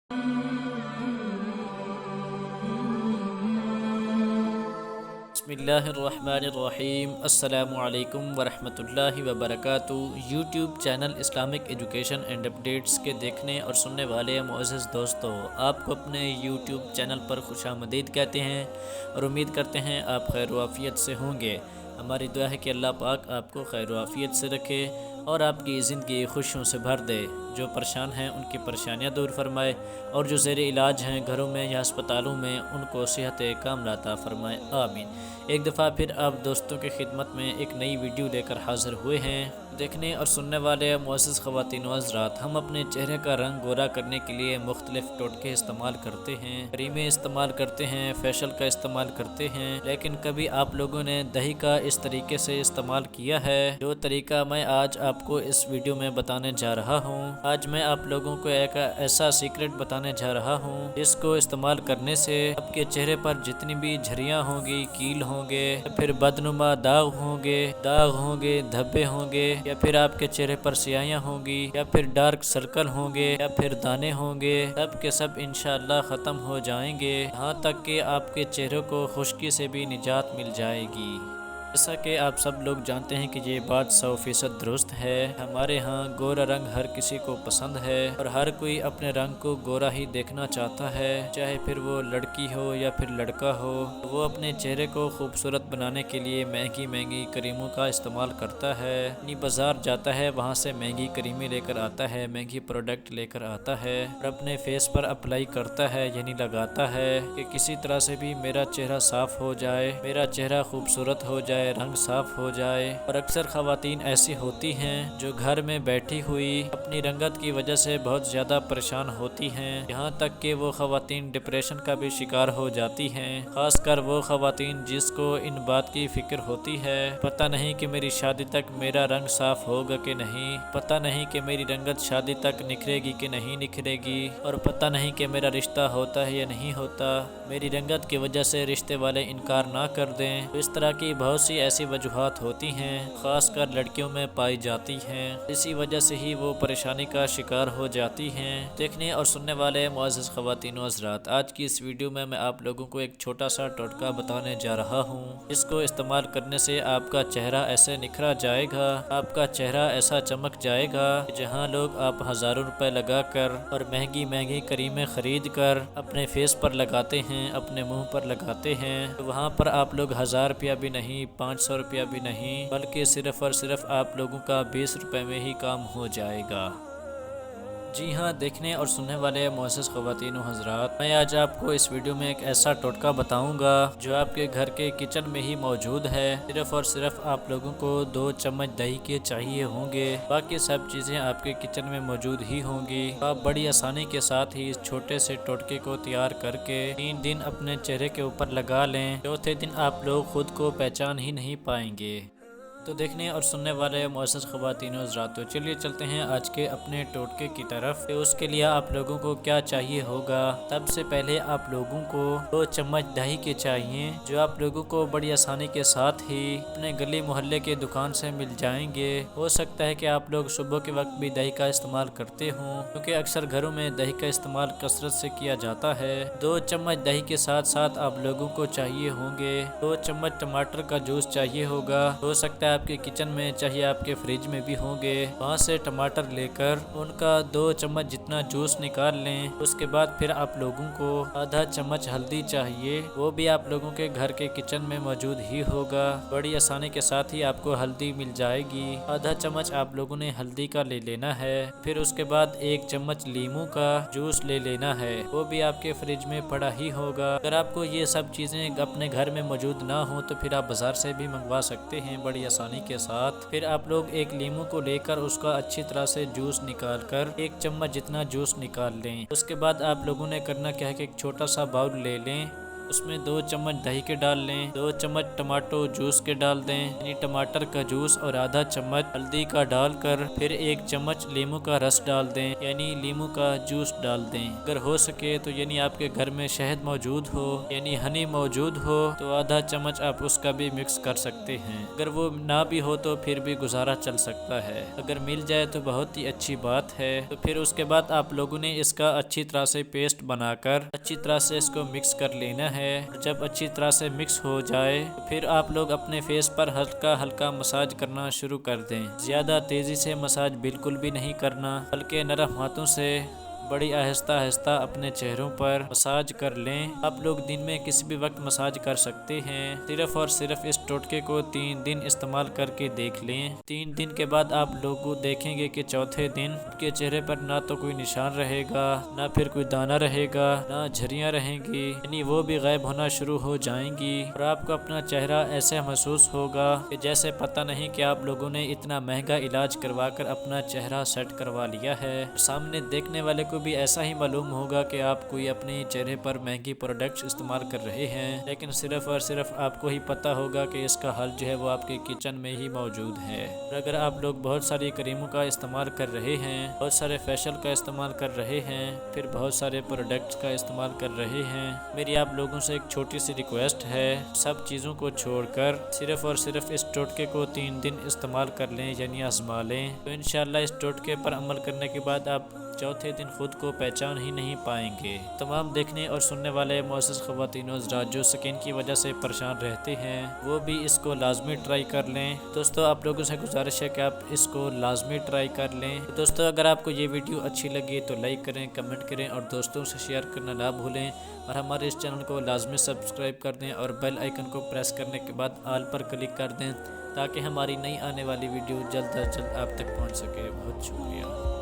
بسم اللہ الرحمن الرحیم۔ السلام علیکم ورحمۃ اللہ وبرکاتہ۔ YouTube channel Islamic education and updates کے دیکھنے اور سننے والے معزز دوستو، آپ کو اپنے یوٹیوب چینل پر خوش آمدید کہتے ہیں اور امید کرتے ہیں آپ خیر و عافیت سے ہوں گے۔ ہماری دعا ہے کہ اللہ پاک آپ کو خیر و عافیت سے رکھے اور آپ کی زندگی خوشیوں سے بھر دے۔ جو پریشان ہیں ان کی پریشانیاں دور فرمائے، اور جو زیر علاج ہیں گھروں میں یا اسپتالوں میں ان کو صحت کاملہ عطا فرمائے، آمین۔ ایک دفعہ پھر آپ دوستوں کی خدمت میں ایک نئی ویڈیو لے کر حاضر ہوئے ہیں۔ دیکھنے اور سننے والے معزز خواتین و حضرات، ہم اپنے چہرے کا رنگ گورا کرنے کے لیے مختلف ٹوٹکے استعمال کرتے ہیں، کریمیں استعمال کرتے ہیں، فیشل کا استعمال کرتے ہیں، لیکن کبھی آپ لوگوں نے دہی کا اس طریقے سے استعمال کیا ہے جو طریقہ میں آج آپ کو اس ویڈیو میں بتانے جا رہا ہوں۔ آج میں آپ لوگوں کو ایک ایسا سیکرٹ بتانے جا رہا ہوں جس کو استعمال کرنے سے آپ کے چہرے پر جتنی بھی جھریاں ہوں گی، کیل ہوں گے، پھر بدنما داغ ہوں گے، دھبے ہوں گے، یا پھر آپ کے چہرے پر سیاہیاں ہوں گی، یا پھر ڈارک سرکل ہوں گے، یا پھر دانے ہوں گے، سب کے سب انشاءاللہ ختم ہو جائیں گے، یہاں تک کہ آپ کے چہرے کو خشکی سے بھی نجات مل جائے گی۔ جیسا کہ آپ سب لوگ جانتے ہیں کہ یہ بات 100% درست ہے۔ ہمارے ہاں گورا رنگ ہر کسی کو پسند ہے اور ہر کوئی اپنے رنگ کو گورا ہی دیکھنا چاہتا ہے، چاہے پھر وہ لڑکی ہو یا پھر لڑکا ہو۔ وہ اپنے چہرے کو خوبصورت بنانے کے لیے مہنگی کریموں کا استعمال کرتا ہے، اپنی بازار جاتا ہے، وہاں سے مہنگی کریمیں لے کر آتا ہے، مہنگی پروڈکٹ لے کر آتا ہے اور اپنے فیس پر اپلائی کرتا ہے، یعنی لگاتا ہے کہ کسی طرح سے بھی میرا چہرہ صاف ہو جائے، میرا چہرہ خوبصورت ہو جائے، رنگ صاف ہو جائے۔ اور اکثر خواتین ایسی ہوتی ہیں جو گھر میں بیٹھی ہوئی اپنی رنگت کی وجہ سے بہت زیادہ پریشان ہوتی ہیں، یہاں تک کہ وہ خواتین ڈپریشن کا بھی شکار ہو جاتی ہیں، خاص کر وہ خواتین جس کو ان بات کی فکر ہوتی ہے، پتہ نہیں کہ میری شادی تک میرا رنگ صاف ہوگا کہ نہیں، پتہ نہیں کہ میری رنگت شادی تک نکھرے گی کہ نہیں نکھرے گی، اور پتہ نہیں کہ میرا رشتہ ہوتا ہے یا نہیں ہوتا، میری رنگت کی وجہ سے رشتے والے انکار نہ کر دیں۔ اس طرح کی بہت سی ایسی وجوہات ہوتی ہیں، خاص کر لڑکیوں میں پائی جاتی ہیں، اسی وجہ سے ہی وہ پریشانی کا شکار ہو جاتی ہیں۔ دیکھنے اور سننے والے معزز خواتین و حضرات، آج کی اس ویڈیو میں آپ لوگوں کو ایک چھوٹا سا ٹوٹکا بتانے جا رہا ہوں، جس کو استعمال کرنے سے آپ کا چہرہ ایسے نکھرا جائے گا، آپ کا چہرہ ایسا چمک جائے گا کہ جہاں لوگ آپ ہزاروں روپے لگا کر اور مہنگی کریمیں خرید کر اپنے فیس پر لگاتے ہیں، اپنے منہ پر لگاتے ہیں، وہاں پر آپ لوگ 1000 روپیہ بھی نہیں، 500 روپیہ بھی نہیں، بلکہ صرف اور صرف آپ لوگوں کا 20 روپے میں ہی کام ہو جائے گا۔ جی ہاں، دیکھنے اور سننے والے معزز خواتین و حضرات، میں آج آپ کو اس ویڈیو میں ایک ایسا ٹوٹکا بتاؤں گا جو آپ کے گھر کے کچن میں ہی موجود ہے۔ صرف اور صرف آپ لوگوں کو 2 چمچ دہی کے چاہیے ہوں گے، باقی سب چیزیں آپ کے کچن میں موجود ہی ہوں گی۔ آپ بڑی آسانی کے ساتھ ہی اس چھوٹے سے ٹوٹکے کو تیار کر کے 3 دن اپنے چہرے کے اوپر لگا لیں، چوتھے دن آپ لوگ خود کو پہچان ہی نہیں پائیں گے۔ تو دیکھنے اور سننے والے معزز خواتین و حضرات، تو چلیے چلتے ہیں آج کے اپنے ٹوٹکے کی طرف۔ اس کے لیے آپ لوگوں کو کیا چاہیے ہوگا؟ سب سے پہلے آپ لوگوں کو 2 چمچ دہی کے چاہیے، جو آپ لوگوں کو بڑی آسانی کے ساتھ ہی اپنے گلی محلے کے دکان سے مل جائیں گے۔ ہو سکتا ہے کہ آپ لوگ صبح کے وقت بھی دہی کا استعمال کرتے ہوں، کیونکہ اکثر گھروں میں دہی کا استعمال کثرت سے کیا جاتا ہے۔ 2 چمچ دہی کے ساتھ ساتھ آپ لوگوں کو چاہیے ہوں گے 2 چمچ ٹماٹر کا جوس چاہیے ہوگا۔ ہو سکتا ہے آپ کے کچن میں، چاہے آپ کے فریج میں بھی ہوں گے، وہاں سے ٹماٹر لے کر ان کا 2 چمچ جتنا جوس نکال لیں۔ اس کے بعد پھر آپ لوگوں کو آدھا چمچ ہلدی چاہیے، وہ بھی آپ لوگوں کے گھر کے کچن میں موجود ہی ہوگا، بڑی آسانی کے ساتھ ہی آپ کو ہلدی مل جائے گی۔ آدھا چمچ آپ لوگوں نے ہلدی کا لے لینا ہے۔ پھر اس کے بعد 1 چمچ لیموں کا جوس لے لینا ہے، وہ بھی آپ کے فریج میں پڑا ہی ہوگا۔ اگر آپ کو یہ سب چیزیں اپنے گھر میں موجود نہ ہوں تو پھر آپ بازار سے بھی منگوا سکتے ہیں بڑی آسانی کے ساتھ۔ پھر آپ لوگ 1 لیموں کو لے کر اس کا اچھی طرح سے جوس نکال کر 1 چمچ جتنا جوس نکال لیں۔ اس کے بعد آپ لوگوں نے کرنا کیا ہے کہ ایک چھوٹا سا باؤل لے لیں، اس میں 2 چمچ دہی کے ڈال لیں، 2 چمچ ٹماٹو جوس کے ڈال دیں، یعنی ٹماٹر کا جوس، اور آدھا چمچ ہلدی کا ڈال کر پھر 1 چمچ لیمو کا رس ڈال دیں، یعنی لیمو کا جوس ڈال دیں۔ اگر ہو سکے تو یعنی آپ کے گھر میں شہد موجود ہو، یعنی ہنی موجود ہو، تو آدھا چمچ آپ اس کا بھی مکس کر سکتے ہیں۔ اگر وہ نہ بھی ہو تو پھر بھی گزارا چل سکتا ہے، اگر مل جائے تو بہت ہی اچھی بات ہے۔ تو پھر اس کے بعد آپ لوگوں نے اس کا اچھی طرح سے پیسٹ بنا کر اچھی طرح سے اس کو مکس کر لینا ہے۔ جب اچھی طرح سے مکس ہو جائے تو پھر آپ لوگ اپنے فیس پر ہلکا ہلکا مساج کرنا شروع کر دیں۔ زیادہ تیزی سے مساج بالکل بھی نہیں کرنا، بلکہ نرم ہاتھوں سے بڑی آہستہ آہستہ اپنے چہروں پر مساج کر لیں۔ آپ لوگ دن میں کسی بھی وقت مساج کر سکتے ہیں، صرف اور صرف اس ٹوٹکے کو 3 دن استعمال کر کے دیکھ لیں۔ 3 دن کے بعد آپ لوگ دیکھیں گے کہ چوتھے دن آپ کے چہرے پر نہ تو کوئی نشان رہے گا، نہ پھر کوئی دانہ رہے گا، نہ جھریاں رہیں گی، یعنی وہ بھی غائب ہونا شروع ہو جائیں گی، اور آپ کو اپنا چہرہ ایسے محسوس ہوگا کہ جیسے پتہ نہیں کہ آپ لوگوں نے اتنا مہنگا علاج کروا کر اپنا چہرہ سیٹ کروا لیا ہے۔ سامنے دیکھنے والے کو بھی ایسا ہی معلوم ہوگا کہ آپ کوئی اپنے چہرے پر مہنگی پروڈکٹس استعمال کر رہے ہیں، لیکن صرف اور صرف آپ کو ہی پتہ ہوگا کہ اس کا حل جو ہے وہ آپ کے کچن میں ہی موجود ہے۔ اور اگر آپ لوگ بہت ساری کریموں کا استعمال کر رہے ہیں، بہت سارے فیشل کا استعمال کر رہے ہیں، پھر بہت سارے پروڈکٹس کا استعمال کر رہے ہیں، میری آپ لوگوں سے ایک چھوٹی سی ریکویسٹ ہے، سب چیزوں کو چھوڑ کر صرف اور صرف اس ٹوٹکے کو 3 دن استعمال کر لیں، یعنی آزما لیں، تو انشاءاللہ اس ٹوٹکے پر عمل کرنے کے بعد آپ چوتھے دن خود کو پہچان ہی نہیں پائیں گے۔ تمام دیکھنے اور سننے والے معزز خواتین و حضرات جو سکن کی وجہ سے پریشان رہتے ہیں، وہ بھی اس کو لازمی ٹرائی کر لیں۔ دوستو آپ لوگوں سے گزارش ہے کہ آپ اس کو لازمی ٹرائی کر لیں۔ دوستو اگر آپ کو یہ ویڈیو اچھی لگی تو لائک کریں، کمنٹ کریں اور دوستوں سے شیئر کرنا نہ بھولیں، اور ہمارے اس چینل کو لازمی سبسکرائب کر دیں اور بیل آئیکن کو پریس کرنے کے بعد آل پر کلک کر دیں، تاکہ ہماری نئی آنے والی ویڈیو جلد از جلد آپ تک پہنچ سکے۔ بہت شکریہ۔